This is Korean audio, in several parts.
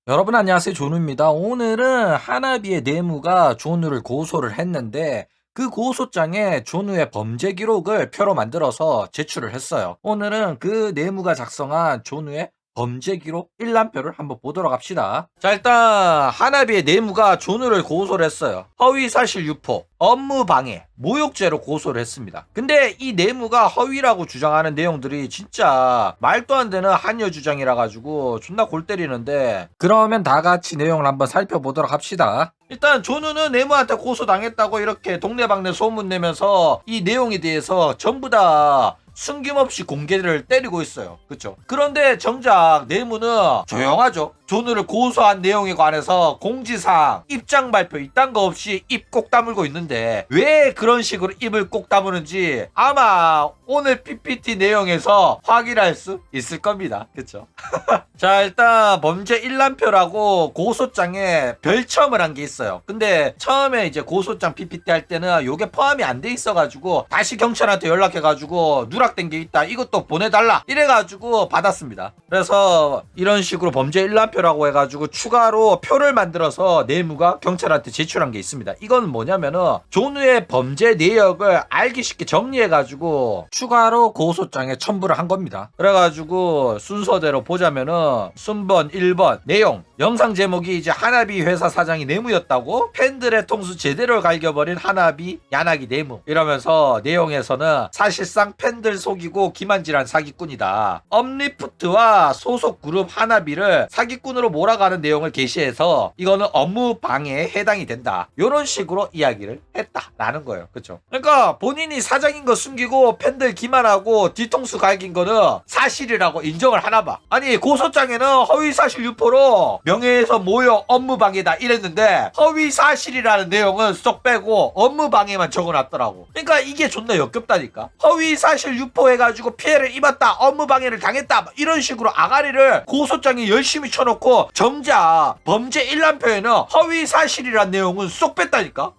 여러분 안녕하세요. 존우입니다. 오늘은 하나비의 내무가 존우를 고소를 했는데 그 고소장에 존우의 범죄 기록을 표로 만들어서 제출을 했어요. 오늘은 그 내무가 작성한 존우의 범죄 기록 일람표를 한번 보도록 합시다. 자, 일단 하나비의 내무가 존우를 고소를 했어요. 허위사실 유포, 업무방해, 모욕죄로 고소를 했습니다. 근데 이 내무가 허위라고 주장하는 내용들이 진짜 말도 안 되는 한여 주장이라 가지고 존나 골 때리는데, 그러면 다 같이 내용을 한번 살펴보도록 합시다. 일단 존우는 내무한테 고소당했다고 이렇게 동네방네 소문 내면서 이 내용에 대해서 전부 다 숨김없이 공개를 때리고 있어요. 그쵸? 그런데 정작 내무는 조용하죠. 존우를 고소한 내용에 관해서 공지사항, 입장 발표 이딴 거 없이 입 꼭 다물고 있는데 왜 그런 식으로 입을 꼭 다무는지 아마 오늘 PPT 내용에서 확인할 수 있을 겁니다. 그쵸? 자, 일단 범죄 일람표라고 고소장에 별첨을 한 게 있어요. 근데 처음에 이제 고소장 PPT 할 때는 요게 포함이 안 돼 있어가지고 다시 경찰한테 연락해가지고 누락된 게 있다, 이것도 보내달라 이래가지고 받았습니다. 그래서 이런 식으로 범죄 일람표라고 해가지고 추가로 표를 만들어서 내무가 경찰한테 제출한 게 있습니다. 이건 뭐냐면은 존우의 범죄 내역을 알기 쉽게 정리해가지고 추가로 고소장에 첨부를 한 겁니다. 그래가지고 순서대로 보자면은 순번 1번 내용, 영상 제목이 이제 하나비 회사 사장이 내무였다고, 팬들의 통수 제대로 갈겨버린 하나비 야나기 내무 이러면서 내용에서는 사실상 팬들 속이고 기만질한 사기꾼이다, 업리프트와 소속 그룹 하나비를 사기꾼으로 몰아가는 내용을 게시해서 이거는 업무 방해에 해당이 된다, 이런 식으로 이야기를 했다라는 거예요. 그쵸? 그러니까 본인이 사장인 거 숨기고 팬들 기만하고 뒤통수 갈긴 거는 사실이라고 인정을 하나 봐. 아니 고소장에는 허위사실 유포로 명예훼손 모욕 업무방해다 이랬는데 허위사실이라는 내용은 쏙 빼고 업무방해만 적어놨더라고. 그러니까 이게 존나 역겹다니까. 허위사실 유포해가지고 피해를 입었다, 업무방해를 당했다, 이런 식으로 아가리를 고소장에 열심히 쳐놓고 정작 범죄 일람표에는 허위사실이라는 내용은 쏙 뺐다니까.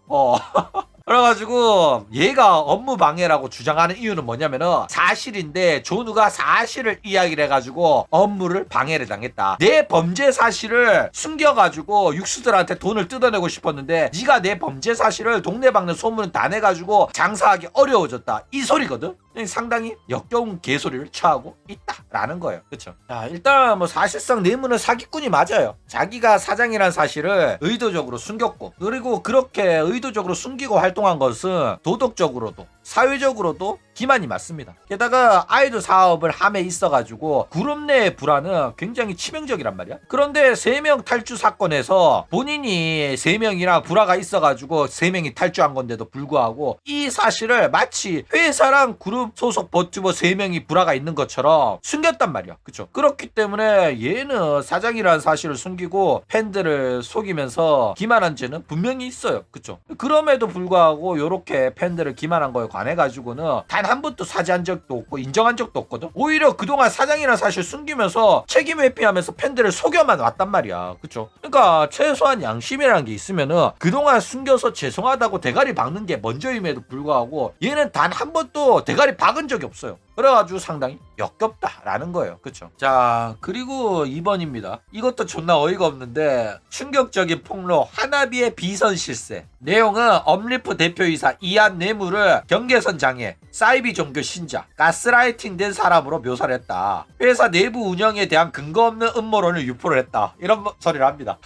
그래가지고 얘가 업무방해라고 주장하는 이유는 뭐냐면은 사실인데 존우가 사실을 이야기를 해가지고 업무를 방해를 당했다, 내 범죄 사실을 숨겨가지고 육수들한테 돈을 뜯어내고 싶었는데 네가 내 범죄 사실을 동네방네 소문 다 내가지고 장사하기 어려워졌다, 이 소리거든. 상당히 역겨운 개소리를 처하고 있다라는 거예요. 그쵸? 자, 일단 뭐 사실상 내무는 사기꾼이 맞아요. 자기가 사장이란 사실을 의도적으로 숨겼고, 그리고 그렇게 의도적으로 숨기고 활동한 것은 도덕적으로도 사회적으로도 기만이 맞습니다. 게다가 아이돌 사업을 함에 있어가지고 그룹 내의 불화는 굉장히 치명적이란 말이야. 그런데 3명 탈주 사건에서 본인이 3명이랑 불화가 있어가지고 3명이 탈주한 건데도 불구하고 이 사실을 마치 회사랑 그룹 소속 버튜버 3명이 불화가 있는 것처럼 숨겼단 말이야. 그쵸? 그렇기 때문에 얘는 사장이라는 사실을 숨기고 팬들을 속이면서 기만한 죄는 분명히 있어요. 그쵸? 그럼에도 불구하고 이렇게 팬들을 기만한 거에 관해가지고는 단 한 번도 사죄한 적도 없고 인정한 적도 없거든. 오히려 그동안 사장이라는 사실 숨기면서 책임 회피하면서 팬들을 속여만 왔단 말이야. 그쵸? 그러니까 최소한 양심이라는 게 있으면은 그동안 숨겨서 죄송하다고 대가리 박는 게 먼저임에도 불구하고 얘는 단 한 번도 대가리 박은 적이 없어요. 그래가지고 상당히 역겹다라는 거예요. 그쵸? 자, 그리고 2번입니다. 이것도 존나 어이가 없는데 충격적인 폭로, 하나비의 비선 실세. 내용은 업리프 대표이사 이한 내무를 경계선 장애, 사이비 종교 신자, 가스라이팅 된 사람으로 묘사를 했다, 회사 내부 운영에 대한 근거 없는 음모론을 유포를 했다, 이런 소리를 합니다.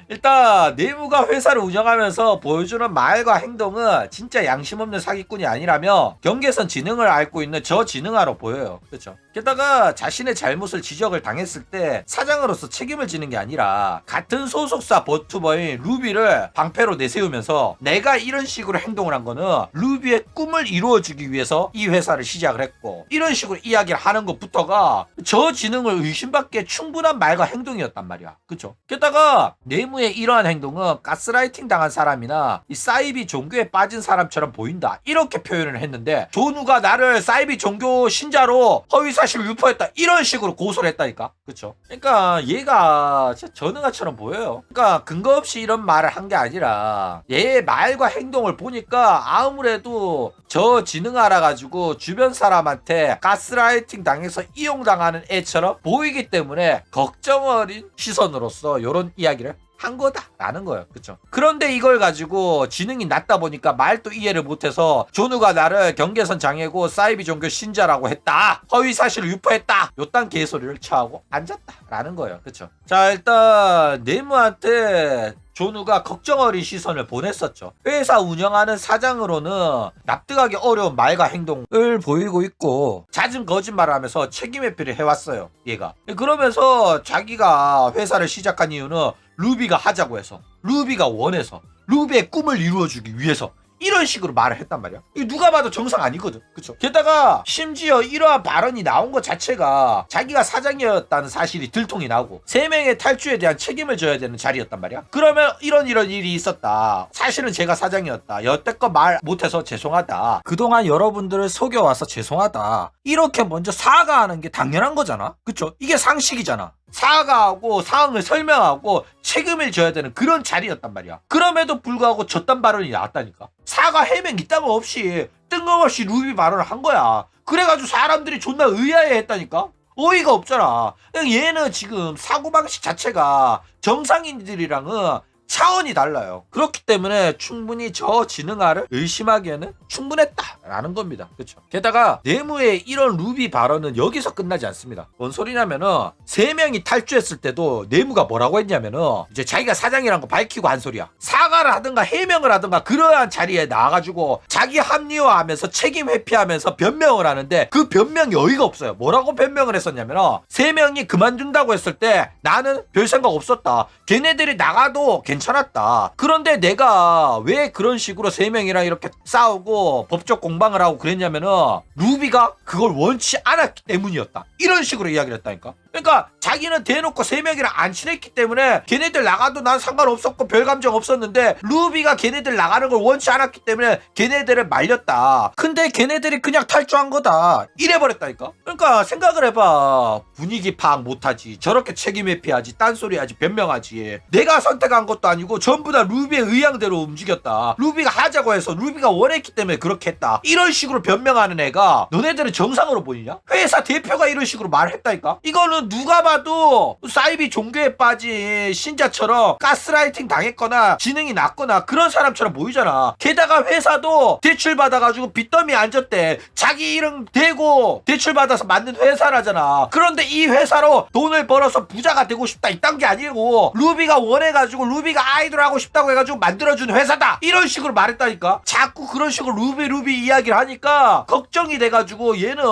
일단 내무가 회사를 운영하면서 보여주는 말과 행동은 진짜 양심 없는 사기꾼이 아니라며 경계선 지능을 앓고 있는 저 지능아로 보여요. 그렇죠? 게다가 자신의 잘못을 지적을 당했을 때 사장으로서 책임을 지는 게 아니라 같은 소속사 버튜버인 루비를 방패로 내세우면서 내가 이런 식으로 행동을 한 거는 루비의 꿈을 이루어주기 위해서 이 회사를 시작을 했고, 이런 식으로 이야기를 하는 것부터가 저 지능을 의심받기에 충분한 말과 행동이었단 말이야. 그렇죠? 게다가 내무의 내무의 이러한 행동은 가스라이팅 당한 사람이나 이 사이비 종교에 빠진 사람처럼 보인다, 이렇게 표현을 했는데 존우가 나를 사이비 종교 신자로 허위사실을 유포했다, 이런 식으로 고소를 했다니까. 그쵸? 그러니까 얘가 진짜 전능아처럼 보여요. 그러니까 근거 없이 이런 말을 한 게 아니라 얘의 말과 행동을 보니까 아무래도 저 지능아라 가지고 주변 사람한테 가스라이팅 당해서 이용당하는 애처럼 보이기 때문에 걱정 어린 시선으로서 이런 이야기를 한 거다라는 거예요. 그쵸? 그런데 이걸 가지고 지능이 낮다 보니까 말도 이해를 못해서 존우가 나를 경계선 장애고 사이비 종교 신자라고 했다, 허위 사실을 유포했다, 요딴 개소리를 쳐하고 앉았다라는 거예요. 그쵸? 자, 일단 내무한테 존우가 걱정 어린 시선을 보냈었죠. 회사 운영하는 사장으로는 납득하기 어려운 말과 행동을 보이고 있고 잦은 거짓말을 하면서 책임 회피를 해왔어요, 얘가. 그러면서 자기가 회사를 시작한 이유는 루비가 하자고 해서, 루비가 원해서, 루비의 꿈을 이루어주기 위해서, 이런 식으로 말을 했단 말이야. 이거 누가 봐도 정상 아니거든. 그쵸? 게다가 심지어 이러한 발언이 나온 것 자체가 자기가 사장이었다는 사실이 들통이 나고 3명의 탈주에 대한 책임을 져야 되는 자리였단 말이야. 그러면 이런 일이 있었다, 사실은 제가 사장이었다, 여태껏 말 못해서 죄송하다, 그동안 여러분들을 속여와서 죄송하다, 이렇게 먼저 사과하는 게 당연한 거잖아. 그쵸? 이게 상식이잖아. 사과하고 상황을 설명하고 책임을 져야 되는 그런 자리였단 말이야. 그럼에도 불구하고 저딴 발언이 나왔다니까. 사과 해명 이딴 거 없이 뜬금없이 루비 발언을 한 거야. 그래가지고 사람들이 존나 의아해 했다니까. 어이가 없잖아. 얘는 지금 사고방식 자체가 정상인들이랑은 차원이 달라요. 그렇기 때문에 충분히 저 지능아를 의심하기에는 충분했다라는 겁니다. 그렇죠? 게다가 내무의 이런 루비 발언은 여기서 끝나지 않습니다. 뭔 소리냐면은 3명이 탈주했을 때도 내무가 뭐라고 했냐면은 이제 자기가 사장이란 거 밝히고 한 소리야. 사과를 하든가 해명을 하든가 그러한 자리에 나와가지고 자기 합리화하면서 책임 회피하면서 변명을 하는데 그 변명이 어이가 없어요. 뭐라고 변명을 했었냐면은 3명이 그만둔다고 했을 때 나는 별 생각 없었다, 걔네들이 나가도 괜찮았다. 그런데 내가 왜 그런 식으로 3명이랑 이렇게 싸우고 법적 공방을 하고 그랬냐면은 루비가 그걸 원치 않았기 때문이었다, 이런 식으로 이야기를 했다니까. 그러니까 자기는 대놓고 3명이랑 안 친했기 때문에 걔네들 나가도 난 상관없었고 별 감정 없었는데 루비가 걔네들 나가는 걸 원치 않았기 때문에 걔네들을 말렸다. 근데 걔네들이 그냥 탈주한 거다, 이래버렸다니까. 그러니까 생각을 해봐. 분위기 파악 못하지, 저렇게 책임 회피하지, 딴소리하지, 변명하지. 내가 선택한 것도 아니고 전부 다 루비의 의향대로 움직였다, 루비가 하자고 해서 루비가 원했기 때문에 그렇게 했다, 이런 식으로 변명하는 애가 너네들은 정상으로 보이냐? 회사 대표가 이런 식으로 말을 했다니까. 이거는 누가 봐도 사이비 종교에 빠진 신자처럼 가스라이팅 당했거나 지능이 낮거나 그런 사람처럼 보이잖아. 게다가 회사도 대출 받아가지고 빚더미에 앉았대. 자기 이름 대고 대출 받아서 만든 회사라잖아. 그런데 이 회사로 돈을 벌어서 부자가 되고 싶다, 이딴 게 아니고 루비가 원해가지고 루비가 아이돌 하고 싶다고 해가지고 만들어준 회사다, 이런 식으로 말했다니까. 자꾸 그런 식으로 루비 이야기를 하니까 걱정이 돼가지고 얘는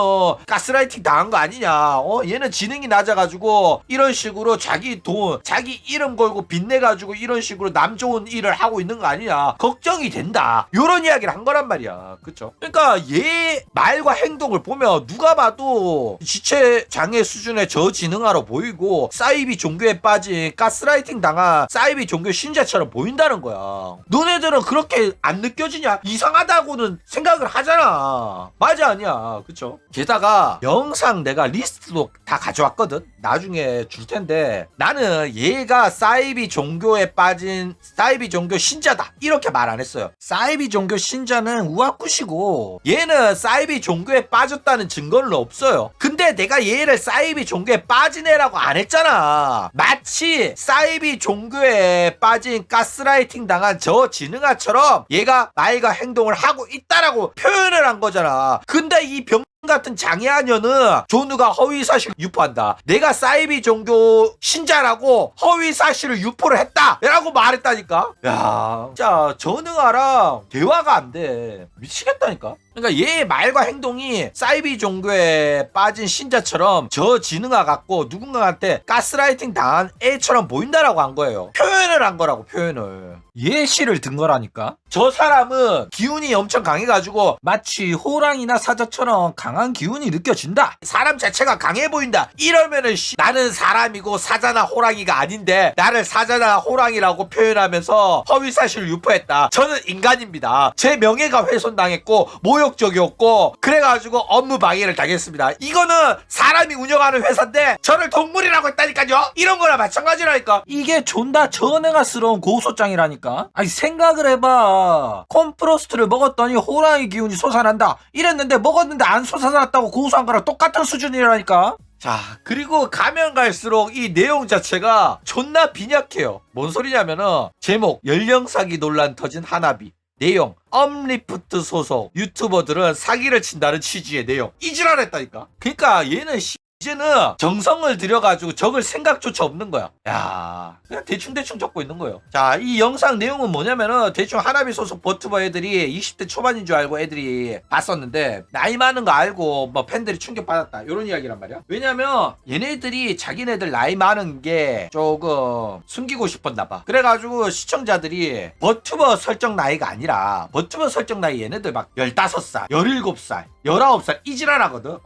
가스라이팅 당한 거 아니냐, 얘는 지능이 낮아가지고 이런 식으로 자기 돈, 자기 이름 걸고 빚내가지고 이런 식으로 남 좋은 일을 하고 있는 거 아니냐, 걱정이 된다, 요런 이야기를 한 거란 말이야. 그쵸? 그러니까 얘 말과 행동을 보면 누가 봐도 지체 장애 수준의 저지능아로 보이고 사이비 종교에 빠진 가스라이팅 당한 사이비 종교 신자처럼 보인다는 거야. 너네들은 그렇게 안 느껴지냐? 이상하다고는 생각을 하잖아. 맞아 아니야? 그쵸? 게다가 영상 내가 리스트도 다 가져왔거든. 나중에 줄 텐데 나는 얘가 사이비 종교에 빠진 사이비 종교 신자다, 이렇게 말 안 했어요. 사이비 종교 신자는 우악굿이고 얘는 사이비 종교에 빠졌다는 증거는 없어요. 근데 내가 얘를 사이비 종교에 빠진 애라고 안 했잖아. 마치 사이비 종교에 빠진 가스라이팅 당한 저 지능아처럼 얘가 말과 행동을 하고 있다라고 표현을 한 거잖아. 근데 이 병 같은 장애하녀는 존우가 허위사실 유포한다, 내가 사이비 종교 신자라고 허위사실을 유포를 했다 라고 말했다니까. 야 진짜 전능아랑 대화가 안 돼. 미치겠다니까. 그러니까 얘의 말과 행동이 사이비 종교에 빠진 신자처럼 저지능아 같고 누군가한테 가스라이팅 당한 애처럼 보인다라고 한 거예요. 표현을 한 거라고, 표현을. 예시를 든 거라니까. 저 사람은 기운이 엄청 강해가지고 마치 호랑이나 사자처럼 강한 기운이 느껴진다. 사람 자체가 강해 보인다. 이러면은 나는 사람이고 사자나 호랑이가 아닌데 나를 사자나 호랑이라고 표현하면서 허위사실을 유포했다. 저는 인간입니다. 제 명예가 훼손당했고 모욕적이었고 그래가지고 업무 방해를 당했습니다. 이거는 사람이 운영하는 회사인데 저를 동물이라고 했다니까요. 이런 거나 마찬가지라니까. 이게 존나 전능아스러운 고소장이라니까. 아니 생각을 해봐. 콤프로스트를 먹었더니 호랑이 기운이 솟아난다 이랬는데 먹었는데 안 솟아났다고 고소한 거랑 똑같은 수준이라니까. 자, 그리고 가면 갈수록 이 내용 자체가 존나 빈약해요. 뭔 소리냐면은 제목 연령 사기 논란 터진 하나비, 내용 업리프트 소속 유튜버들은 사기를 친다는 취지의 내용. 이 지랄했다니까. 그러니까 얘는 이제는 정성을 들여가지고 적을 생각조차 없는 거야. 야, 그냥 대충 적고 있는 거예요. 자, 이 영상 내용은 뭐냐면은 대충 하나비 소속 버튜버 애들이 20대 초반인 줄 알고 애들이 봤었는데 나이 많은 거 알고 뭐 팬들이 충격받았다 이런 이야기란 말이야. 왜냐면 얘네들이 자기네들 나이 많은 게 조금 숨기고 싶었나 봐. 그래가지고 시청자들이 버튜버 설정 나이가 아니라 버튜버 설정 나이 얘네들 막 15살, 17살, 19살 이지랄하거든.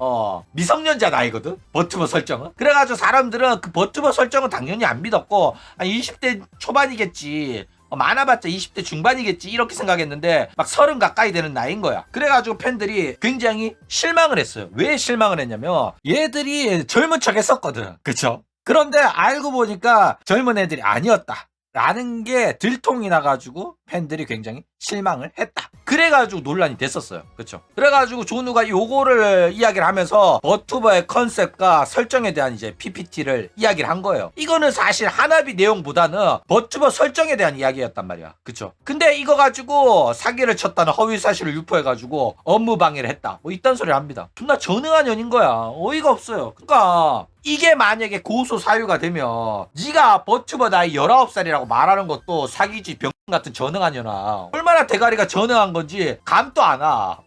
미성년자 나이거든. 버튜버 설정은. 그래가지고 사람들은 그 버튜버 설정은 당연히 안 믿었고 20대 초반이겠지, 많아봤자 20대 중반이겠지 이렇게 생각했는데 막 30 가까이 되는 나이인 거야. 그래가지고 팬들이 굉장히 실망을 했어요. 왜 실망을 했냐면 얘들이 젊은 척 했었거든. 그쵸? 그런데 알고 보니까 젊은 애들이 아니었다 라는 게 들통이 나가지고 팬들이 굉장히 실망을 했다. 그래가지고 논란이 됐었어요. 그쵸? 그래가지고 존우가 요거를 이야기를 하면서 버튜버의 컨셉과 설정에 대한 이제 PPT를 이야기를 한 거예요. 이거는 사실 하나비 내용보다는 버튜버 설정에 대한 이야기였단 말이야. 그쵸? 근데 이거 가지고 사기를 쳤다는 허위 사실을 유포해가지고 업무 방해를 했다. 뭐 이딴 소리를 합니다. 존나 전능한 년인 거야. 어이가 없어요. 그러니까 이게 만약에 고소 사유가 되면 네가 버튜버 나이 19살이라고 말하는 것도 사기지 병 같은 전능한 년아. 얼마나 대가리가 전능한 건지 감도 안 와.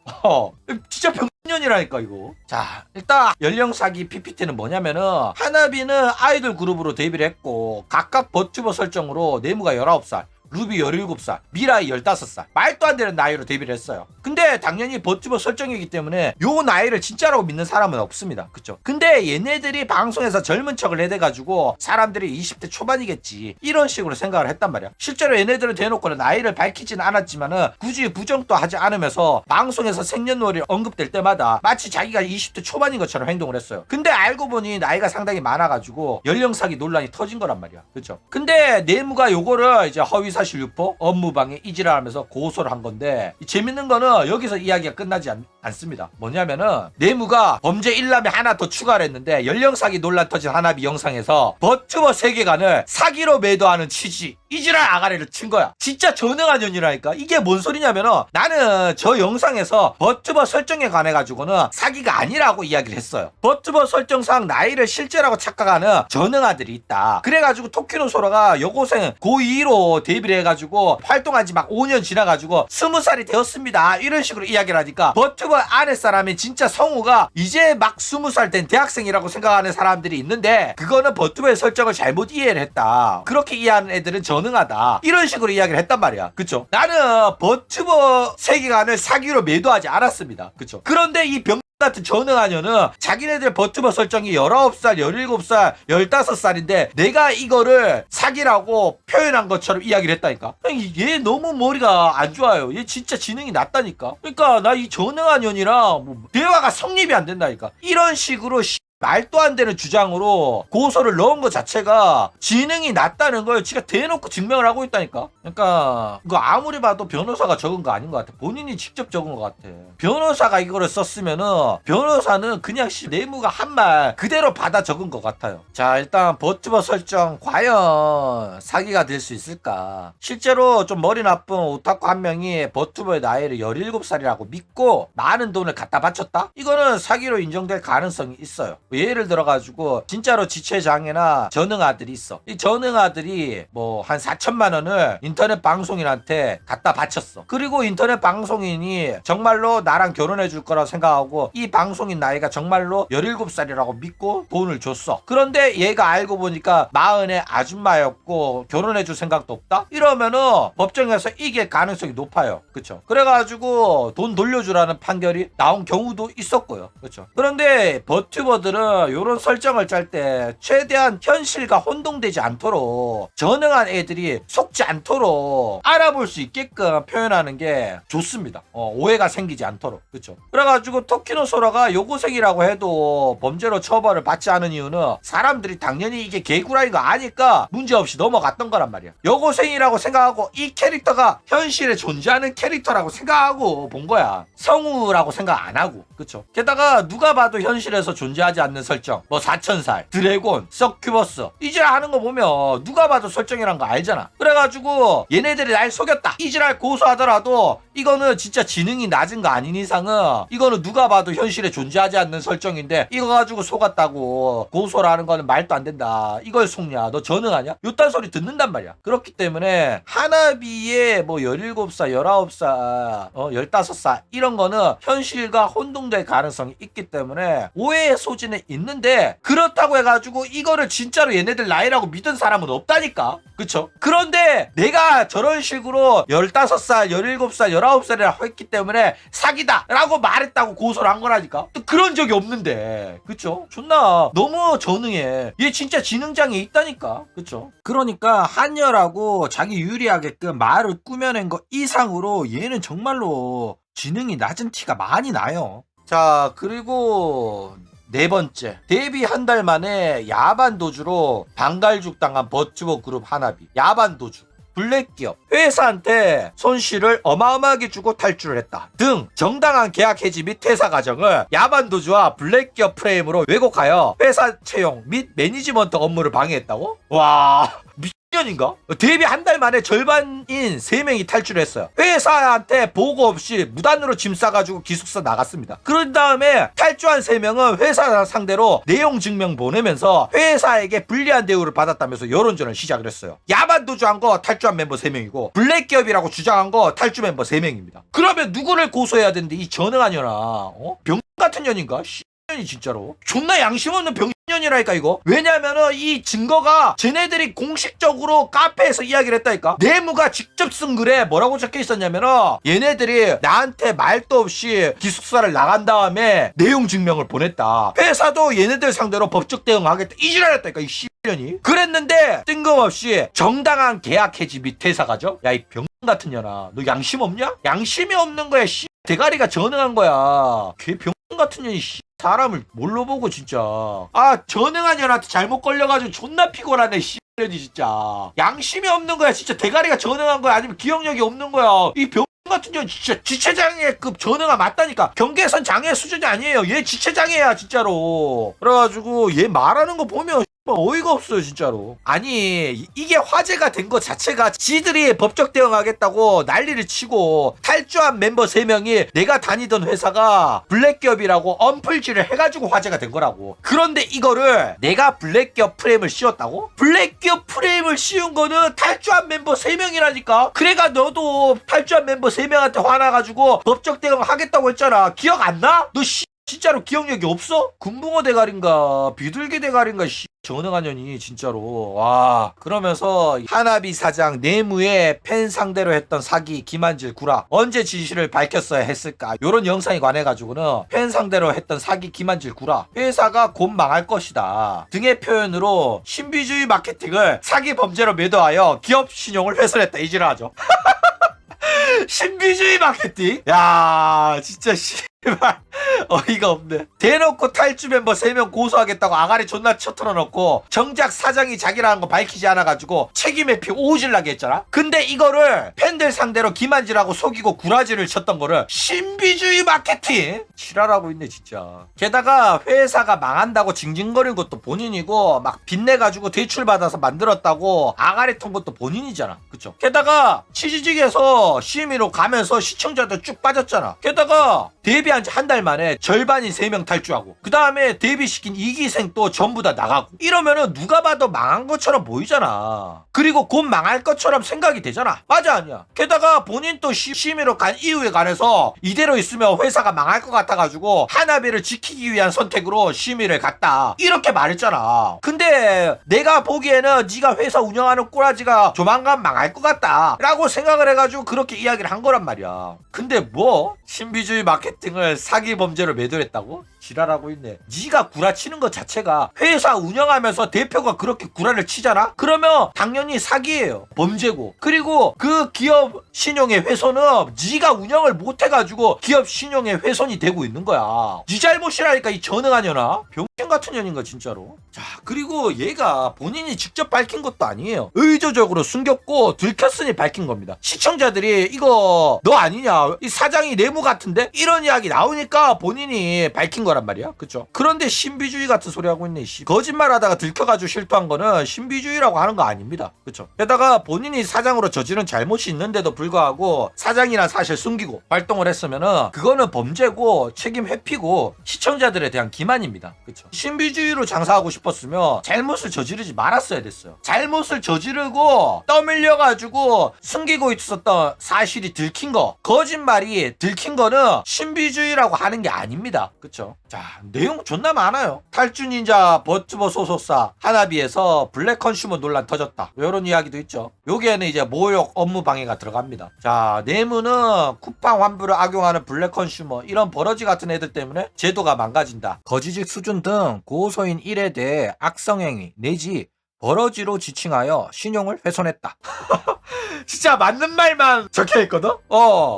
진짜 병년이라니까 이거. 자, 일단 연령 사기 PPT는 뭐냐면은 하나비는 아이돌 그룹으로 데뷔를 했고 각각 버튜버 설정으로 네무가 19살, 루비 17살, 미라이 15살. 말도 안 되는 나이로 데뷔를 했어요. 근데 당연히 버튜버 설정이기 때문에 요 나이를 진짜라고 믿는 사람은 없습니다. 그쵸? 근데 얘네들이 방송에서 젊은 척을 해대가지고 사람들이 20대 초반이겠지 이런 식으로 생각을 했단 말이야. 실제로 얘네들은 대놓고는 나이를 밝히지는 않았지만은 굳이 부정도 하지 않으면서 방송에서 생년월일 언급될 때마다 마치 자기가 20대 초반인 것처럼 행동을 했어요. 근데 알고 보니 나이가 상당히 많아가지고 연령 사기 논란이 터진 거란 말이야. 그쵸? 근데 네무가 요거를 이제 허위 사실 유포, 업무방해 이지랄하면서 고소를 한 건데 재밌는 거는 여기서 이야기가 끝나지 않습니다. 뭐냐면은 네무가 범죄 일람에 하나 더 추가를 했는데 연령 사기 논란 터진 하나비 영상에서 버튜버 세계관을 사기로 매도하는 취지 이지랄 아가리를 친 거야. 진짜 전능한 년이라니까. 이게 뭔 소리냐면은 나는 저 영상에서 버튜버 설정에 관해 가지고는 사기가 아니라고 이야기를 했어요. 버튜버 설정상 나이를 실제라고 착각하는 전능아들이 있다. 그래가지고 토키노 소라가 여고생 고2로 데뷔를 해가지고 활동한 지 막 5년 지나가지고 20살이 되었습니다 이런 식으로 이야기를 하니까 버튜버 아랫사람이 진짜 성우가 이제 막 20살 된 대학생이라고 생각하는 사람들이 있는데 그거는 버튜버의 설정을 잘못 이해를 했다. 그렇게 이해하는 애들은 전능하다 이런 식으로 이야기를 했단 말이야. 그쵸? 나는 버튜버 세계관을 사기로 매도하지 않았습니다. 그쵸? 그런데 이 병 같은 전능하녀는 자기네들 버튜버 설정이 19살, 17살, 15살인데 내가 이거를 사기라고 표현한 것처럼 이야기를 했다니까. 얘 너무 머리가 안 좋아요. 얘 진짜 지능이 낮다니까. 그러니까 나 이 전능하녀이랑 뭐 대화가 성립이 안 된다니까. 이런 식으로 말도 안 되는 주장으로 고소를 넣은 것 자체가 지능이 낮다는 걸 지가 대놓고 증명을 하고 있다니까. 그러니까 이거 아무리 봐도 변호사가 적은 거 아닌 것 같아. 본인이 직접 적은 것 같아. 변호사가 이거를 썼으면은 변호사는 그냥 내무가 한 말 그대로 받아 적은 것 같아요. 자, 일단 버튜버 설정 과연 사기가 될 수 있을까. 실제로 좀 머리 나쁜 오타쿠 한 명이 버튜버의 나이를 17살이라고 믿고 많은 돈을 갖다 바쳤다? 이거는 사기로 인정될 가능성이 있어요. 예를 들어가지고 진짜로 지체장애나 전응아들이 있어. 이 전응아들이 뭐 한 4천만 원을 인터넷 방송인한테 갖다 바쳤어. 그리고 인터넷 방송인이 정말로 나랑 결혼해 줄 거라고 생각하고 이 방송인 나이가 정말로 17살이라고 믿고 돈을 줬어. 그런데 얘가 알고 보니까 마흔의 아줌마였고 결혼해 줄 생각도 없다? 이러면은 법정에서 이길 가능성이 높아요. 그쵸? 그래가지고 돈 돌려주라는 판결이 나온 경우도 있었고요. 그쵸? 그런데 버튜버들은 이런 설정을 짤 때 최대한 현실과 혼동되지 않도록 전응한 애들이 속지 않도록 알아볼 수 있게끔 표현하는 게 좋습니다. 오해가 생기지 않도록. 그쵸? 그래가지고 토키노소라가 여고생이라고 해도 범죄로 처벌을 받지 않은 이유는 사람들이 당연히 이게 개구라인 거 아니까 문제없이 넘어갔던 거란 말이야. 여고생이라고 생각하고 이 캐릭터가 현실에 존재하는 캐릭터라고 생각하고 본 거야. 성우라고 생각 안 하고. 그쵸? 게다가 누가 봐도 현실에서 존재하지 않는 설정, 뭐 4000살, 드래곤, 서큐버스 이지랄 하는 거 보면 누가 봐도 설정이란 거 알잖아. 그래가지고 얘네들이 날 속였다 이지랄 고소하더라도 이거는 진짜 지능이 낮은 거 아닌 이상은 이거는 누가 봐도 현실에 존재하지 않는 설정인데 이거 가지고 속았다고 고소를 하는 거는 말도 안 된다. 이걸 속냐? 너 전응하냐? 요딴 소리 듣는단 말이야. 그렇기 때문에 하나비의 뭐 17살, 19살, 15살 이런 거는 현실과 혼동될 가능성이 있기 때문에 오해의 소지는 있는데 그렇다고 해가지고 이거를 진짜로 얘네들 나이라고 믿은 사람은 없다니까. 그쵸? 그런데 내가 저런 식으로 15살, 17살, 19살이라고 했기 때문에 사기다 라고 말했다고 고소를 한 거라니까. 또 그런 적이 없는데. 그쵸? 존나 너무 전응해. 얘 진짜 지능장애 있다니까. 그쵸? 그러니까 한여라고 자기 유리하게끔 말을 꾸며낸 거 이상으로 얘는 정말로 지능이 낮은 티가 많이 나요. 자, 그리고 네 번째, 데뷔 한 달 만에 야반 도주로 방갈죽 당한 버튜버 그룹 하나비. 야반 도주. 블랙기업 회사한테 손실을 어마어마하게 주고 탈출을 했다 등 정당한 계약 해지 및 퇴사 과정을 야반도주와 블랙기업 프레임으로 왜곡하여 회사 채용 및 매니지먼트 업무를 방해했다고? 와 미친년인가? 데뷔 한 달 만에 절반인 3명이 탈출했어요. 회사한테 보고 없이 무단으로 짐 싸가지고 기숙사 나갔습니다. 그런 다음에 탈주한 3명은 회사 상대로 내용 증명 보내면서 회사에게 불리한 대우를 받았다면서 여론전을 시작을 했어요. 야반도주한 거 탈주한 멤버 3명이고 블랙기업이라고 주장한 거 탈주 멤버 3명입니다. 그러면 누구를 고소해야 되는데 이 전응한 년아 병 같은 년인가? 년이 진짜로 존나 양심 없는 병년이라니까 이거. 왜냐면은 이 증거가 쟤네들이 공식적으로 카페에서 이야기를 했다니까. 내무가 직접 쓴 글에 뭐라고 적혀 있었냐면은 얘네들이 나한테 말도 없이 기숙사를 나간 다음에 내용 증명을 보냈다. 회사도 얘네들 상대로 법적 대응하겠다 이지랄했다니까 이 씨년이. 그랬는데 뜬금없이 정당한 계약 해지 및 퇴사 과정. 야 이 병 같은 년아 너 양심 없냐? 양심이 없는 거야 씨. 대가리가 전응한 거야. 걔 병 같은 년이 씨. 사람을 뭘로 보고 진짜. 아 전응한 년한테 잘못 걸려가지고 존나 피곤하네 씨년이 진짜. 양심이 없는 거야 진짜. 대가리가 전응한 거야 아니면 기억력이 없는 거야. 이 병 같은 년 진짜 지체장애급 전응아 맞다니까. 경계선 장애 수준이 아니에요. 얘 지체장애야 진짜로. 그래가지고 얘 말하는 거 보면 어이가 없어요 진짜로. 아니 이게 화제가 된 거 자체가 지들이 법적 대응하겠다고 난리를 치고 탈주한 멤버 3명이 내가 다니던 회사가 블랙기업이라고 언플질을 해가지고 화제가 된 거라고. 그런데 이거를 내가 블랙기업 프레임을 씌웠다고? 블랙기업 프레임을 씌운 거는 탈주한 멤버 3명이라니까. 그래가 너도 탈주한 멤버 3명한테 화나가지고 법적 대응 하겠다고 했잖아. 기억 안 나? 너 진짜로 기억력이 없어? 금붕어 대가리인가 비둘기 대가리인가 전응한 년이 진짜로. 와. 그러면서 하나비 사장 내무의 팬 상대로 했던 사기 김한질 구라 언제 진실을 밝혔어야 했을까 요런 영상에 관해가지고는 팬 상대로 했던 사기 김한질 구라 회사가 곧 망할 것이다 등의 표현으로 신비주의 마케팅을 사기 범죄로 매도하여 기업 신용을 훼손했다 이지랄하죠. 신비주의 마케팅? 야 진짜 씨발 어이가 없네. 대놓고 탈주 멤버 3명 고소하겠다고 아가리 존나 쳐털어놓고 정작 사장이 자기라는 거 밝히지 않아가지고 책임 회피 오질나게 했잖아. 근데 이거를 팬들 상대로 기만질하고 속이고 구라지를 쳤던 거를 신비주의 마케팅? 지랄하고 있네 진짜. 게다가 회사가 망한다고 징징거린 것도 본인이고 막 빚내가지고 대출받아서 만들었다고 아가리 턴 것도 본인이잖아. 그쵸? 게다가 치즈직에서 심의로 가면서 시청자들 쭉 빠졌잖아. 게다가 데뷔한 지 한 달 만에 절반인 3명 탈주하고 그 다음에 데뷔시킨 2기생 또 전부 다 나가고 이러면은 누가 봐도 망한 것처럼 보이잖아. 그리고 곧 망할 것처럼 생각이 되잖아. 맞아 아니야? 게다가 본인 또 심의로 간 이유에 관해서 이대로 있으면 회사가 망할 것 같아가지고 하나비를 지키기 위한 선택으로 심의를 갔다 이렇게 말했잖아. 근데 내가 보기에는 네가 회사 운영하는 꼬라지가 조만간 망할 것 같다 라고 생각을 해가지고 그렇게 이야기를 한 거란 말이야. 근데 뭐? 신비주의 마케팅을 사기 범죄로 매도했다고? 지랄하고 있네. 네가 구라치는 것 자체가 회사 운영하면서 대표가 그렇게 구라를 치잖아? 그러면 당연히 사기예요. 범죄고. 그리고 그 기업 신용의 훼손은 네가 운영을 못해가지고 기업 신용의 훼손이 되고 있는 거야. 네 잘못이라니까 이 전응한 년아. 병신 같은 년인가 진짜로. 자, 그리고 얘가 본인이 직접 밝힌 것도 아니에요. 의도적으로 숨겼고 들켰으니 밝힌 겁니다. 시청자들이 이거 너 아니냐? 이 사장이 내무 같은데? 이런 이야기 나오니까 본인이 밝힌 거란 말이야. 그쵸? 그런데 신비주의 같은 소리 하고 있네. 거짓말하다가 들켜가지고 실토한 거는 신비주의라고 하는 거 아닙니다. 그쵸? 게다가 본인이 사장으로 저지른 잘못이 있는데도 불구하고 사장이란 사실 숨기고 활동을 했으면은 그거는 범죄고 책임 회피고 시청자들에 대한 기만입니다. 그쵸? 신비주의로 장사하고 싶었으면 잘못을 저지르지 말았어야 됐어요. 잘못을 저지르고 떠밀려가지고 숨기고 있었던 사실이 들킨 거, 거짓말이 들킨 거는 신비주의라고 하는 게 아닙니다. 그쵸? 자, 내용 존나 많아요. 탈주닌자 버튜버 소속사 하나비에서 블랙 컨슈머 논란 터졌다. 이런 이야기도 있죠. 여기에는 이제 모욕 업무 방해가 들어갑니다. 자, 내무는 쿠팡 환불을 악용하는 블랙 컨슈머 이런 버러지 같은 애들 때문에 제도가 망가진다. 거지직 수준 등 고소인 1에 대해 악성행위 내지 버러지로 지칭하여 신용을 훼손했다. 진짜 맞는 말만 적혀있거든?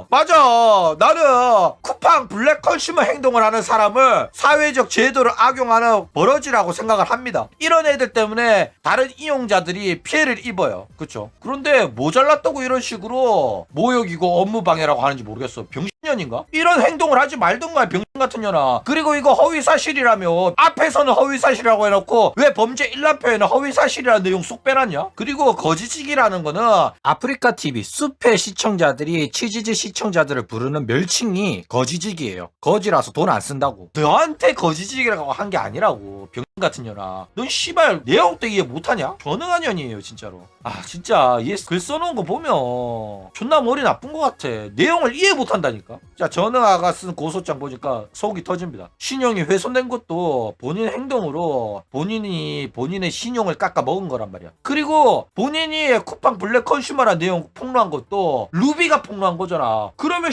맞아. 나는 쿠팡 블랙 컨슈머 행동을 하는 사람을 사회적 제도를 악용하는 버러지라고 생각을 합니다. 이런 애들 때문에 다른 이용자들이 피해를 입어요. 그쵸? 그런데 모자랐다고 이런 식으로 모욕이고 업무방해라고 하는지 모르겠어. 병신년인가? 이런 행동을 하지 말던가 병신 같은 년아. 그리고 이거 허위사실이라며 앞에서는 허위사실이라고 해놓고 왜 범죄 일람표에는 허위사실이라는 내용 쏙 빼놨냐? 그리고 거지직이라는 거는 아프리카 TV 숲의 시청자들이 치지지 시청자들을 부르는 멸칭이 거지직이에요. 거지라서 돈 안 쓴다고. 너한테 거지직이라고 한 게 아니라고. 병신 같은 년아. 넌 씨발 내용도 이해 못하냐? 전능한 년이에요 진짜로. 아 진짜 얘 글 써놓은 거 보면 존나 머리 나쁜 것 같아. 내용을 이해 못한다니까. 자, 전능아가 쓴 고소장 보니까 속이 터집니다. 신용이 훼손된 것도 본인 행동으로 본인이 본인의 신용을 깎아 먹은 거란 말이야. 그리고 본인이 쿠팡 블랙 컨슈머라는 내용 폭로한 것도 루비가 폭로한 거잖아. 그러면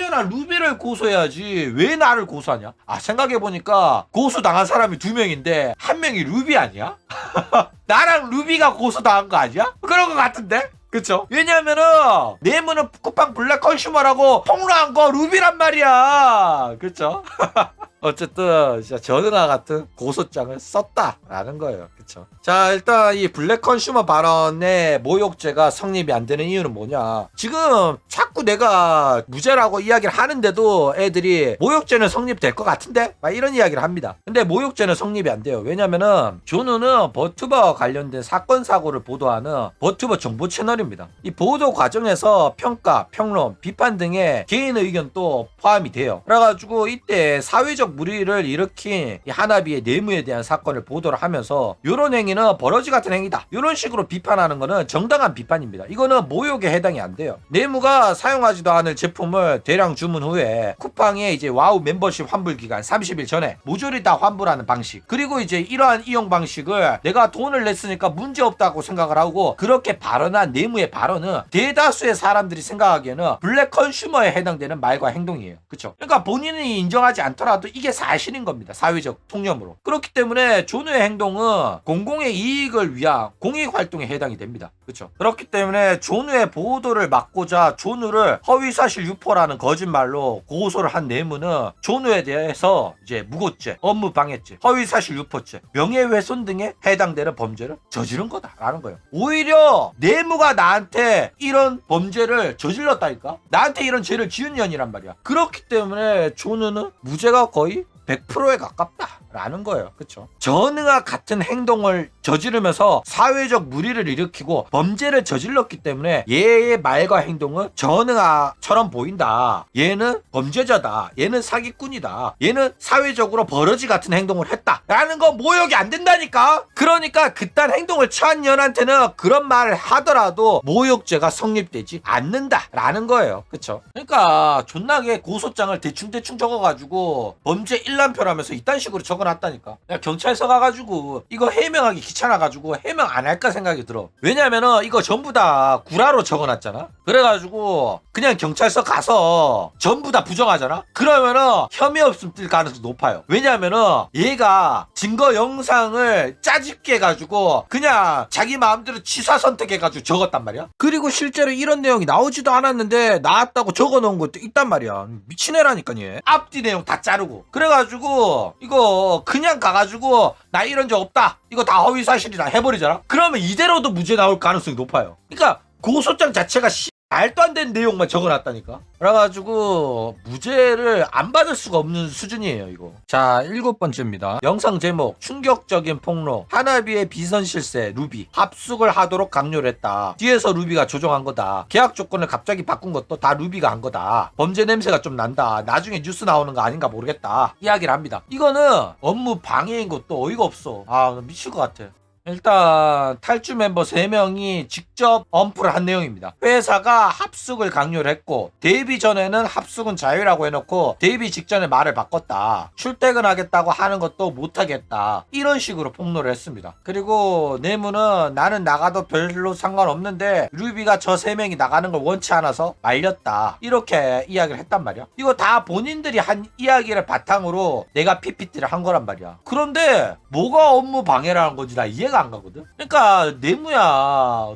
나 루비를 고소해야지 왜 나를 고소하냐? 아, 생각해보니까 고소당한 사람이 2명인데 1명이 루비 아니야? 나랑 루비가 고소당한 거 아니야? 그런 거 같은데? 그쵸? 왜냐면은 내무는 쿠팡 블랙 컨슈머라고 폭로한 거 루비란 말이야. 그쵸? 어쨌든 진짜 전응아 같은 고소장을 썼다라는 거예요. 그쵸? 자, 일단 이 블랙 컨슈머 발언의 모욕죄가 성립이 안 되는 이유는 뭐냐? 지금 자꾸 내가 무죄라고 이야기를 하는데도 애들이 모욕죄는 성립될 것 같은데? 막 이런 이야기를 합니다. 근데 모욕죄는 성립이 안 돼요. 왜냐면은 조누는 버튜버 관련된 사건 사고를 보도하는 버튜버 정보 채널입니다. 이 보도 과정에서 평가, 평론, 비판 등의 개인 의견도 포함이 돼요. 그래가지고 이때 사회적 무리를 일으킨 이 하나비의 내무에 대한 사건을 보도를 하면서 이런 행위는 버러지 같은 행위다. 이런 식으로 비판하는 거는 정당한 비판입니다. 이거는 모욕에 해당이 안 돼요. 내무가 사용하지도 않을 제품을 대량 주문 후에 쿠팡에 이제 와우 멤버십 환불 기간 30일 전에 모조리 다 환불하는 방식. 그리고 이제 이러한 이용 방식을 내가 돈을 냈으니까 문제 없다고 생각을 하고 그렇게 발언한 내무의 발언은 대다수의 사람들이 생각하기에는 블랙 컨슈머에 해당되는 말과 행동이에요. 그쵸? 그러니까 본인이 인정하지 않더라도 이게 사실인 겁니다. 사회적 통념으로. 그렇기 때문에 조누의 행동은 공공의 이익을 위한 공익활동에 해당이 됩니다. 그렇죠? 그렇기 때문에 조누의 보도를 막고자 조누를 허위사실 유포라는 거짓말로 고소를 한 내무는 조누에 대해서 이제 무고죄, 업무방해죄, 허위사실 유포죄, 명예훼손 등에 해당되는 범죄를 저지른 거다라는 거예요. 오히려 내무가 나한테 이런 범죄를 저질렀다니까? 나한테 이런 죄를 지은 년이란 말이야. 그렇기 때문에 조누는 무죄가 거의 100%에 가깝다. 라는 거예요. 그쵸? 전우와 같은 행동을 저지르면서 사회적 무리를 일으키고 범죄를 저질렀기 때문에 얘의 말과 행동은 전우아처럼 보인다. 얘는 범죄자다. 얘는 사기꾼이다. 얘는 사회적으로 버러지 같은 행동을 했다. 라는 거 모욕이 안 된다니까? 그러니까 그딴 행동을 취한 년한테는 그런 말을 하더라도 모욕죄가 성립되지 않는다. 라는 거예요. 그쵸? 그러니까 존나게 고소장을 대충 적어가지고 범죄 일람표라면서 이딴 식으로 적어놨다니까. 그냥 경찰서 가가지고 이거 해명하기 귀찮아가지고 해명 안 할까 생각이 들어. 왜냐면은 이거 전부 다 구라로 적어놨잖아. 그래가지고 그냥 경찰서 가서 전부 다 부정하잖아. 그러면은 혐의 없음 뜰 가능성이 높아요. 왜냐면은 얘가 증거 영상을 짜집게 해가지고 그냥 자기 마음대로 취사 선택해가지고 적었단 말이야. 그리고 실제로 이런 내용이 나오지도 않았는데 나왔다고 적어놓은 것도 있단 말이야. 미친 애라니까 얘. 앞뒤 내용 다 자르고. 그래가지고 이거 그냥 가가지고 나 이런 적 없다. 이거 다 허위사실이다 해버리잖아. 그러면 이대로도 무죄 나올 가능성이 높아요. 그러니까 고소장 자체가 말도 안 되는 내용만 적어놨다니까. 그래가지고 무죄를 안 받을 수가 없는 수준이에요 이거. 자, 7번째입니다. 영상 제목 충격적인 폭로. 하나비의 비선 실세 루비 합숙을 하도록 강요를 했다. 뒤에서 루비가 조종한 거다. 계약 조건을 갑자기 바꾼 것도 다 루비가 한 거다. 범죄 냄새가 좀 난다. 나중에 뉴스 나오는 거 아닌가 모르겠다. 이야기를 합니다. 이거는 업무 방해인 것도 어이가 없어. 아, 미칠 것 같아. 일단 탈주 멤버 3명이 직접 엄프를 한 내용입니다. 회사가 합숙을 강요를 했고 데뷔 전에는 합숙은 자유라고 해놓고 데뷔 직전에 말을 바꿨다. 출퇴근하겠다고 하는 것도 못하겠다. 이런 식으로 폭로를 했습니다. 그리고 내무는 나는 나가도 별로 상관없는데 루비가 저 3명이 나가는 걸 원치 않아서 말렸다. 이렇게 이야기를 했단 말이야. 이거 다 본인들이 한 이야기를 바탕으로 내가 PPT를 한 거란 말이야. 그런데 뭐가 업무 방해라는 건지 나 이해가 안 가거든. 그러니까 내무야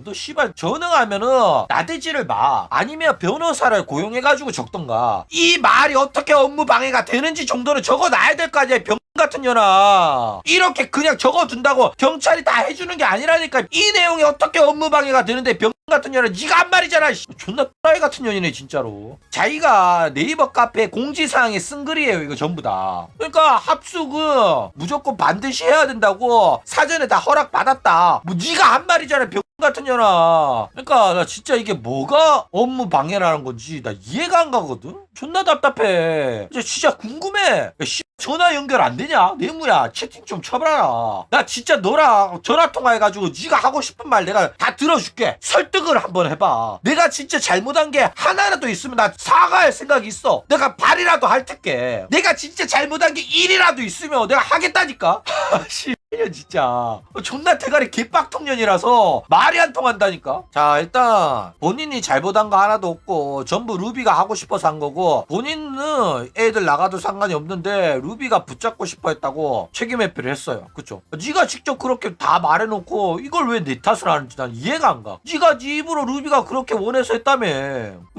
너 씨발 전응하면은 나대지를 마. 아니면 변호사를 고용해가지고 적던가. 이 말이 어떻게 업무 방해가 되는지 정도는 적어놔야 될 거 아니야. 병 같은 년아. 이렇게 그냥 적어둔다고 경찰이 다 해주는 게 아니라니까. 이 내용이 어떻게 업무 방해가 되는데 병 같은 년아. 니가 한 말이잖아. 존나 X라이 같은 년이네 진짜로. 자기가 네이버 카페 공지사항에 쓴 글이에요 이거 전부 다. 그러니까 합숙은 무조건 반드시 해야 된다고 사전에 다 허락 받았다. 뭐 니가 한 말이잖아 병 같은 년아. 그러니까 나 진짜 이게 뭐가 업무 방해라는 건지 나 이해가 안 가거든. 존나 답답해. 진짜 궁금해. 야, 전화 연결 안 되냐? 내무야 채팅 좀 쳐봐라. 나 진짜 너랑 전화 통화해가지고 네가 하고 싶은 말 내가 다 들어줄게. 설득을 한번 해봐. 내가 진짜 잘못한 게 하나라도 있으면 나 사과할 생각이 있어. 내가 발이라도 할 테게. 내가 진짜 잘못한 게 1이라도 있으면 내가 하겠다니까. 진짜 존나 대가리 개빡통년이라서 말이 안 통한다니까. 자, 일단 본인이 잘못한 거 하나도 없고 전부 루비가 하고 싶어서 한 거고 본인은 애들 나가도 상관이 없는데 루비가 붙잡고 싶어 했다고 책임 회피를 했어요. 그쵸? 네가 직접 그렇게 다 말해놓고 이걸 왜 내 탓을 하는지 난 이해가 안 가. 네가 네 입으로 루비가 그렇게 원해서 했다며.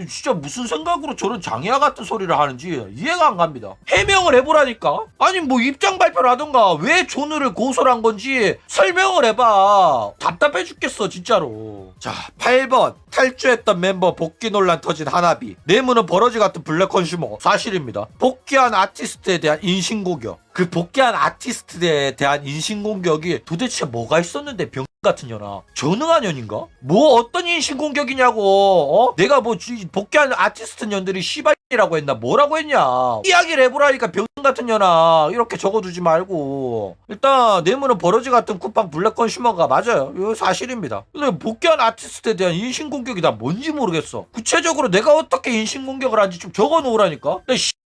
진짜 무슨 생각으로 저런 장애아 같은 소리를 하는지 이해가 안 갑니다. 해명을 해보라니까. 아니 뭐 입장 발표를 하던가 왜 존우를 고소를 한 건지 설명을 해봐. 답답해 죽겠어 진짜로. 자, 8번 탈주했던 멤버 복귀 논란 터진 하나비. 내무는 버러지 같은 블랙 컨슈머. 사실입니다. 복귀한 아티스트에 대한 인신공격. 그 복귀한 아티스트에 대한 인신공격이 도대체 뭐가 있었는데 병 같은 년아. 전응한 년인가? 뭐 어떤 인신공격이냐고. 내가 뭐 복귀한 아티스트 년들이 씨발이라고 했나 뭐라고 했냐. 이야기를 해보라니까 병 같은 년아. 이렇게 적어두지 말고. 일단 내무는 버러지 같은 쿠팡 블랙 컨슈머가 맞아요. 이거 사실입니다. 근데 복귀한 아티스트에 대한 인신공격이 다 뭔지 모르겠어. 구체적으로 내가 어떻게 인신공격을 한지 좀 적어놓으라니까.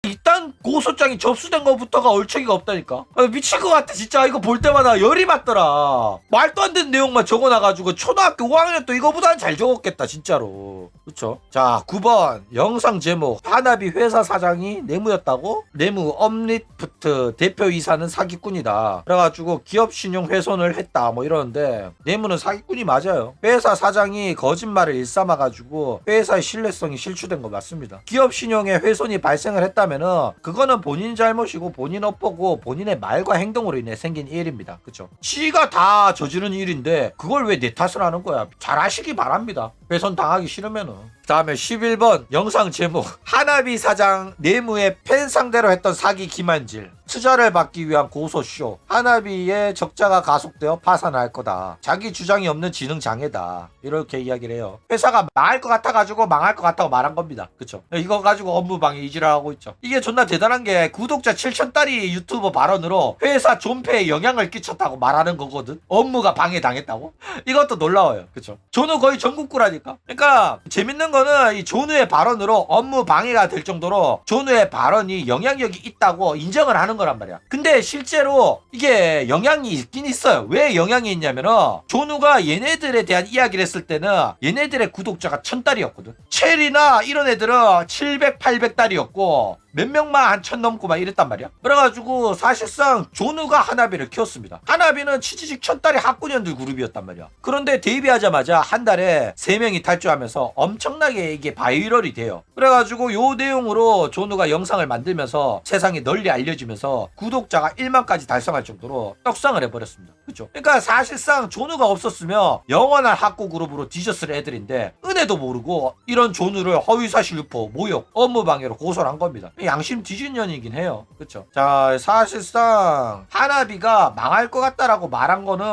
일단 고소장이 접수된 것부터가 얼척이가 없다니까. 미칠 것 같아 진짜. 이거 볼 때마다 열이 받더라. 말도 안 되는 내용만 적어놔가지고 초등학교 5학년 또 이거보다는 잘 적었겠다 진짜로. 그쵸? 자, 9번 영상 제목 하나비 회사 사장이 내무였다고? 내무 업리프트 대표이사는 사기꾼이다. 그래가지고 기업 신용 훼손을 했다 뭐 이러는데 내무는 사기꾼이 맞아요. 회사 사장이 거짓말을 일삼아가지고 회사의 신뢰성이 실추된 거 맞습니다. 기업 신용에 훼손이 발생을 했다면은 그거는 본인 잘못이고 본인 업보고 본인의 말과 행동으로 인해 생긴 일입니다. 그쵸? 지가 다 저지른 일인데 그걸 왜 내 탓을 하는 거야. 잘 하시기 바랍니다. 훼손 당하기 싫으면은. 다음에 11번 영상 제목 하나비 사장 내무의 팬 상대로 했던 사기 기만질. 투자를 받기 위한 고소쇼. 하나비의 적자가 가속되어 파산할 거다. 자기 주장이 없는 지능 장애다. 이렇게 이야기를 해요. 회사가 망할 것 같아가지고 망할 것 같다고 말한 겁니다. 그쵸? 이거 가지고 업무방해 이지랄하고 있죠. 이게 존나 대단한 게 구독자 7,000달이 유튜버 발언으로 회사 존폐에 영향을 끼쳤다고 말하는 거거든. 업무가 방해당했다고? 이것도 놀라워요. 그쵸? 존우 거의 전국구라니까. 그러니까 재밌는 거는 이 존우의 발언으로 업무 방해가 될 정도로 존우의 발언이 영향력이 있다고 인정을 하는 거란 말이야. 근데 실제로 이게 영향이 있긴 있어요. 왜 영향이 있냐면은 존우가 얘네들에 대한 이야기를 했을 때는 얘네들의 구독자가 1,000달이었거든. 첼이나 이런 애들은 700, 800달이었고 몇 명만 한 1,000 넘고 막 이랬단 말이야. 그래가지고 사실상 존우가 하나비를 키웠습니다. 하나비는 치지직 1,000달이 학군현들 그룹이었단 말이야. 그런데 데뷔하자마자 한 달에 3명이 탈주하면서 엄청나게 이게 바이럴이 돼요. 그래가지고 요 내용으로 존우가 영상을 만들면서 세상에 널리 알려지면서 구독자가 1만까지 달성할 정도로 떡상을 해버렸습니다. 그쵸? 그러니까 사실상 존우가 없었으면 영원한 학구 그룹으로 뒤졌을 애들인데 은혜도 모르고 이런 존우를 허위사실 유포, 모욕, 업무방해로 고소를 한 겁니다. 양심 뒤진 년이긴 해요. 그쵸? 자, 사실상 하나비가 망할 것 같다라고 말한 거는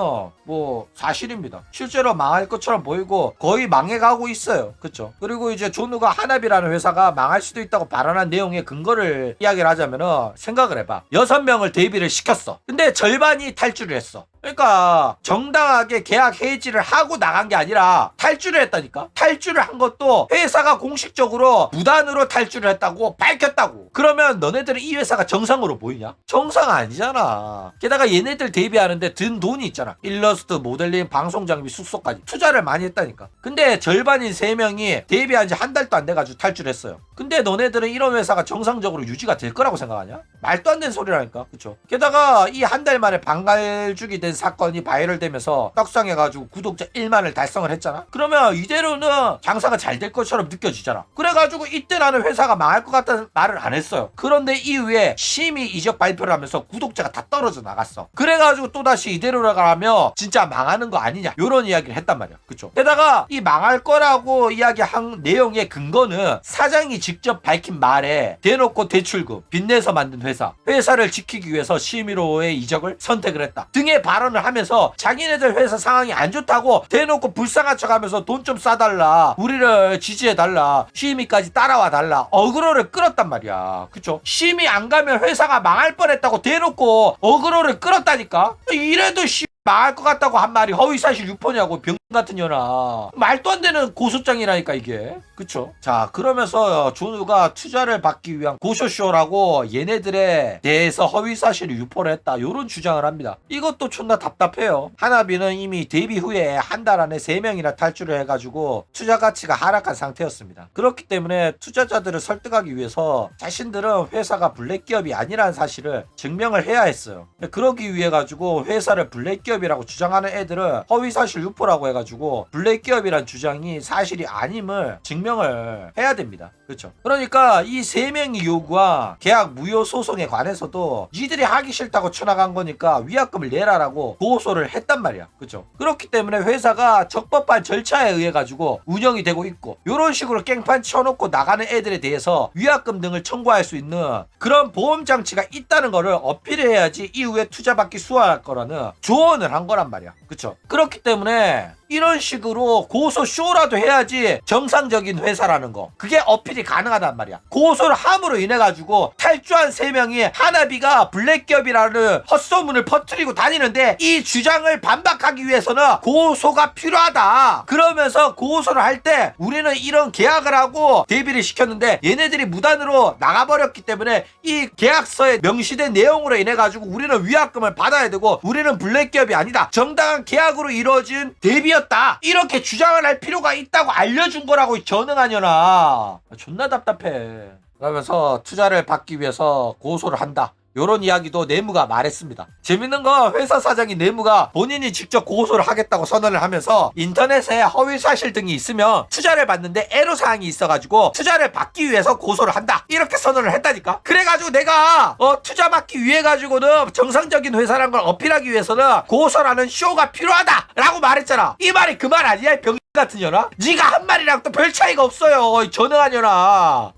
뭐 사실입니다. 실제로 망할 것처럼 보이고 거의 망해가고 있어요. 그쵸? 그리고 이제 존우가 하나비라는 회사가 망할 수도 있다고 발언한 내용의 근거를 이야기를 하자면은 생각을 해봐. 6명을 데뷔를 시켰어. 근데 절반이 탈주를 했어. 그러니까 정당하게 계약 해지를 하고 나간 게 아니라 탈주를 했다니까. 탈주를 한 것도 회사가 공식적으로 무단으로 탈주를 했다고 밝혔다고. 그러면 너네들은 이 회사가 정상으로 보이냐? 정상 아니잖아. 게다가 얘네들 데뷔하는데 든 돈이 있잖아. 일러스트, 모델링, 방송 장비, 숙소까지 투자를 많이 했다니까. 근데 절반인 3명이 데뷔한 지 한 달도 안 돼가지고 탈주를 했어요. 근데 너네들은 이런 회사가 정상적으로 유지가 될 거라고 생각하냐? 말도 안 되는 소리라니까. 그쵸? 게다가 이 한 달 만에 방갈죽이 된 사건이 바이럴 되면서 떡상해가지고 구독자 1만을 달성을 했잖아. 그러면 이대로는 장사가 잘 될 것처럼 느껴지잖아. 그래가지고 이때 나는 회사가 망할 것 같다는 말을 안 했어요. 그런데 이후에 심의 이적 발표를 하면서 구독자가 다 떨어져 나갔어. 그래가지고 또다시 이대로 가면 진짜 망하는 거 아니냐, 요런 이야기를 했단 말이야. 그쵸? 게다가 이 망할 거라고 이야기한 내용의 근거는 사장이 직접 밝힌 말에 대놓고 대출금, 빚내서 만든 회사를 지키기 위해서 심의로의 이적을 선택을 했다 등의 발언을 하면서 자기네들 회사 상황이 안 좋다고 대놓고 불쌍한 척하면서 돈 좀 싸달라, 우리를 지지해달라, 심의까지 따라와 달라, 어그로를 끌었단 말이야. 그쵸? 심의 안 가면 회사가 망할 뻔했다고 대놓고 어그로를 끌었다니까. 이래도 망할 것 같다고 한 말이 허위사실 유포냐고, 병 같은 년아. 말도 안 되는 고소장이라니까 이게. 그쵸? 자, 그러면서 존우가 투자를 받기 위한 고쇼쇼라고 얘네들에 대해서 허위사실을 유포를 했다, 요런 주장을 합니다. 이것도 존나 답답해요. 하나비는 이미 데뷔 후에 한 달 안에 3명이나 탈주를 해가지고 투자 가치가 하락한 상태였습니다. 그렇기 때문에 투자자들을 설득하기 위해서 자신들은 회사가 블랙기업이 아니라는 사실을 증명을 해야 했어요. 그러기 위해 가지고 회사를 블랙기업이라고 주장하는 애들은 허위사실 유포라고 해가지고 블랙기업이란 주장이 사실이 아님을 증명을 해야 됩니다. 그렇죠? 그러니까 이 3명이 요구한 계약 무효 소송에 관해서도 니들이 하기 싫다고 쳐나간 거니까 위약금을 내라라고 고소를 했단 말이야. 그렇죠? 그렇기 때문에 회사가 적법한 절차에 의해 가지고 운영이 되고 있고, 요런 식으로 깽판 쳐놓고 나가는 애들에 대해서 위약금 등을 청구할 수 있는 그런 보험 장치가 있다는 거를 어필해야지 이후에 투자받기 수월할 거라는 조언을 한 거란 말이야. 그쵸? 그렇기 때문에 이런 식으로 고소쇼라도 해야지 정상적인 회사라는 거, 그게 어필이 가능하단 말이야. 고소를 함으로 인해 가지고 탈주한 3명이 하나비가 블랙기업이라는 헛소문을 퍼뜨리고 다니는데 이 주장을 반박하기 위해서는 고소가 필요하다. 그러면서 고소를 할 때 우리는 이런 계약을 하고 데뷔를 시켰는데 얘네들이 무단으로 나가버렸기 때문에 이 계약서에 명시된 내용으로 인해 가지고 우리는 위약금을 받아야 되고 우리는 블랙기업이 아니다, 정당한 계약으로 이루어진 데뷔였다, 이렇게 주장을 할 필요가 있다고 알려준 거라고, 전응하냐나. 존나 답답해. 그러면서 투자를 받기 위해서 고소를 한다, 요런 이야기도 내무가 말했습니다. 재밌는 건 회사 사장이 내무가 본인이 직접 고소를 하겠다고 선언을 하면서 인터넷에 허위사실 등이 있으면 투자를 받는데 애로사항이 있어가지고 투자를 받기 위해서 고소를 한다, 이렇게 선언을 했다니까. 그래가지고 내가 투자 받기 위해 가지고는 정상적인 회사란 걸 어필하기 위해서는 고소라는 쇼가 필요하다 라고 말했잖아. 이 말이 그 말 아니야, 병 같은 년아? 니가 한 말이랑 또 별 차이가 없어요, 전응한 년아.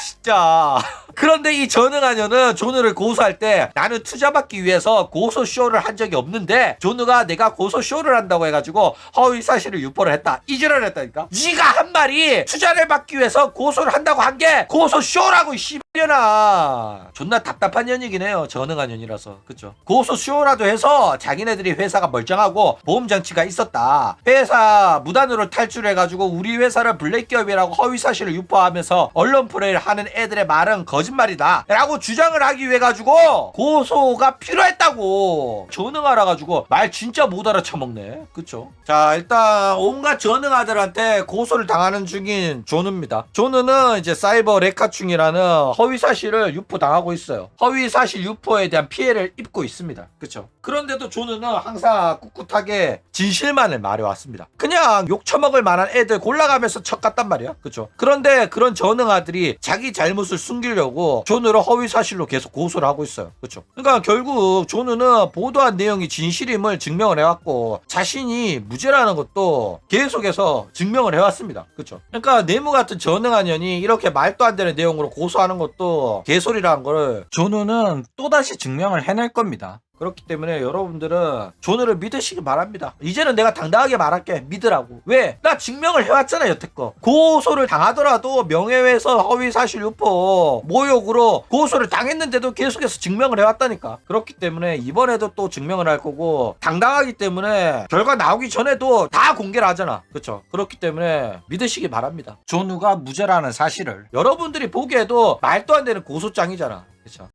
진짜. 그런데 이 전응하녀는 존우를 고소할 때 나는 투자받기 위해서 고소쇼를 한 적이 없는데 존우가 내가 고소쇼를 한다고 해가지고 허위 사실을 유포를 했다. 이 지랄을 했다니까. 네가 한 말이 투자를 받기 위해서 고소를 한다고 한 게 고소쇼라고 이 씨발년아. 존나 답답한 년이긴 해요. 전응하년이라서. 그쵸. 고소쇼라도 해서 자기네들이 회사가 멀쩡하고 보험장치가 있었다. 회사 무단으로 탈출해가지고 우리 회사를 블랙기업이라고 허위 사실을 유포하면서 언론 플레이를 하는 애들의 말은 거짓말이다 라고 주장을 하기 위해 가지고 고소가 필요했다고. 전응하라 가지고 말 진짜 못 알아쳐먹네. 그쵸. 자, 일단 온갖 전응아들한테 고소를 당하는 중인 존우입니다. 존우는 이제 사이버 레카충이라는 허위 사실을 유포당하고 있어요. 허위 사실 유포에 대한 피해를 입고 있습니다. 그쵸. 그런데도 존우는 항상 꿋꿋하게 진실만을 말해왔습니다. 그냥 욕 처먹을 만한 애들 골라가면서 척갔단 말이야. 그쵸. 그런데 그런 전응아들이 자기 잘못을 숨기려고 존우를 허위 사실로 계속 고소를 하고 있어요. 그쵸. 그러니까 결국 존우는 보도한 내용이 진실임을 증명을 해왔고 자신이 무죄라는 것도 계속해서 증명을 해왔습니다. 그쵸. 그러니까 네모 같은 전응한 년이 이렇게 말도 안 되는 내용으로 고소하는 것도 개소리라는 거를 존우는 또다시 증명을 해낼 겁니다. 그렇기 때문에 여러분들은 존우를 믿으시기 바랍니다. 이제는 내가 당당하게 말할게. 믿으라고. 왜? 나 증명을 해왔잖아 여태껏. 고소를 당하더라도 명예훼손, 허위사실 유포, 모욕으로 고소를 당했는데도 계속해서 증명을 해왔다니까. 그렇기 때문에 이번에도 또 증명을 할 거고 당당하기 때문에 결과 나오기 전에도 다 공개를 하잖아. 그쵸? 그렇기 때문에 믿으시기 바랍니다. 존우가 무죄라는 사실을. 여러분들이 보기에도 말도 안 되는 고소장이잖아. 그쵸?